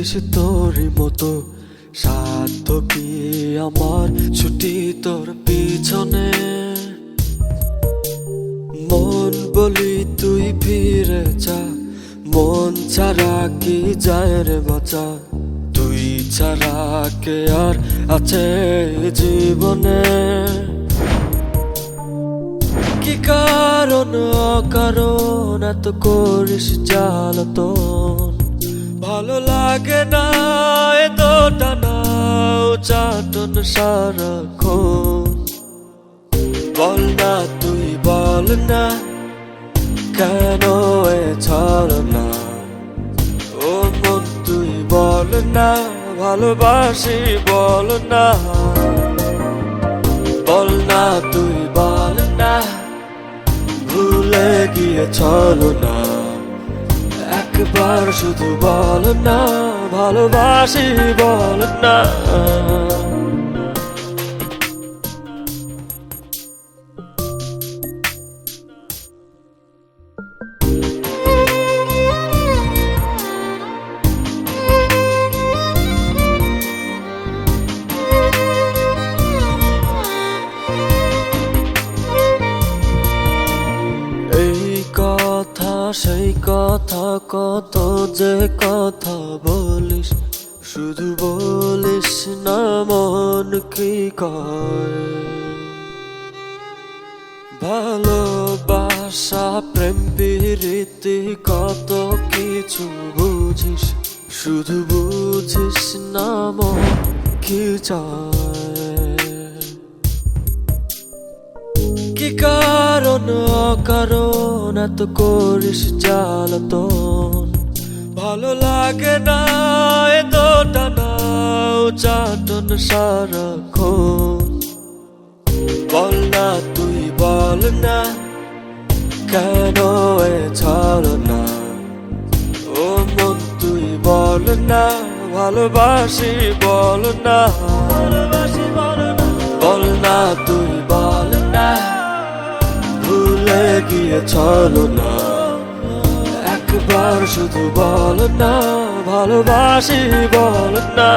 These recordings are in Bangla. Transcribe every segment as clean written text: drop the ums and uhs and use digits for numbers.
চলেছিস তোরই মতো, সাধ্য কি আমার ছুটি তোর পিছনে। মন বলি তুই ফিরে যা, মন ছাড়া কি যায় রে বাঁচা। তুই ছাড়া কে আর আছে জীবনে। কি কারণ অকারণ এত করিস জ্বালাতন, ভালো লাগে না এত টানা চাটন সারাক্ষণ। বল না তুই বল না, কেন এ ছলনা। ও মন তুই বল না, ভালোবাসি বল না। বল না তুই বল না, ভুলে গিয়ে ছলনা। একবার শুধু বল না, ভালোবাসি বল না। সেই কথা কত যে কথা বলিস, শুধু বলিস না মন কি কয়। ভালোবাসা প্রেম প্রীতি কত কিছু বুঝিস, শুধু বুঝিস না মন কি চায়। কি কারণ অকারণ এত করিস জ্বালাতন, ভালো লাগে না এত টানা চাটন সারাক্ষণ। বল না তুই বল না, কেন এ ছলনা। ও মন তুই বল না, ভালোবাসি বল না। বল না তুই বল না, ভুলে গিয়ে ছলনা। একবার শুধু বল না, ভালোবাসি বল না।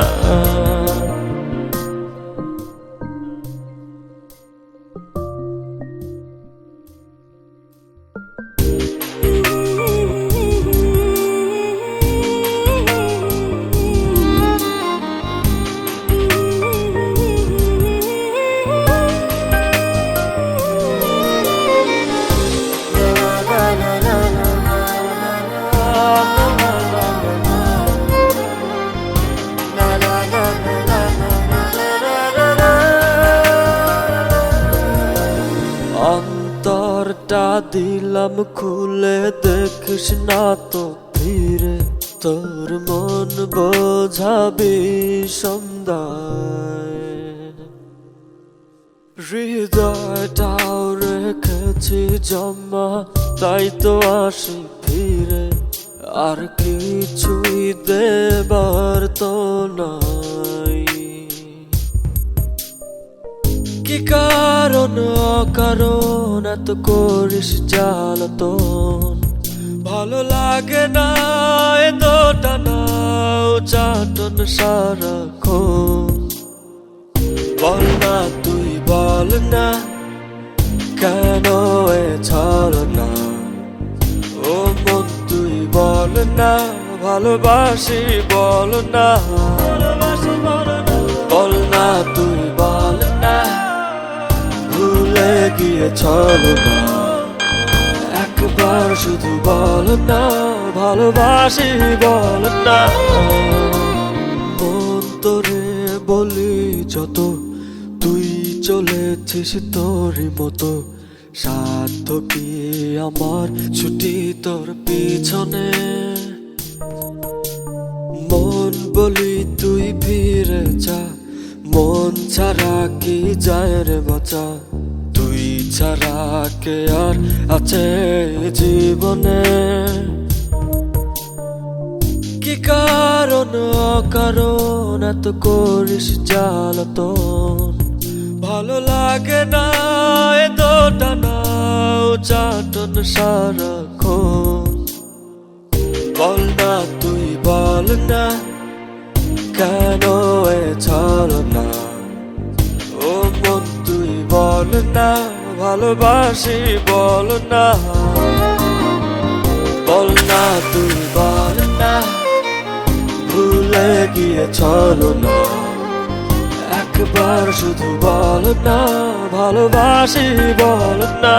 অন্তরটা দিলাম খুলে, দেখিস না তো ফিরে। তোর মন বোঝাবি সন্ধ্যায়, হৃদয়টাও রেখেছি জমা, তাই তো আসি ফিরে। আর কিছুই দেবার তো নাই। কি কারণ অকারণ এত করিস জ্বালাতন, ভালো লাগে না এত টানা চাটন সারাক্ষণ। বল না তুই বল না, কেন এ ছলনা। ও মন তুই বল না, ভালোবাসি বল না। বল না তুই বল না, ভুলে গিয়ে ছলনা। একবার শুধু বল না, ভালোবাসি বল না। মন তোরে বলি যত, তুই চলেছিস তোরই মতো, সাধ্য কি আমার ছুটি তোর পিছনে। মন বলি তুই ফিরে যা, মন ছাড়া কি যায় রে বাঁচা। তুই ছাড়া কে আর আছে জীবনে। কি কারণ অকারণ এত করিস জ্বালাতন, ভালো লাগে না এত টানা চাটন সারাক্ষণ। বল না তুই বল না, কেন এ ছলনা? ও মন তুই বল না, ভালোবাসি বল না, বল না তুই বল না, ভুলে গিয়ে ছলনা। একবার শুধু বল না, ভালোবাসি বল না।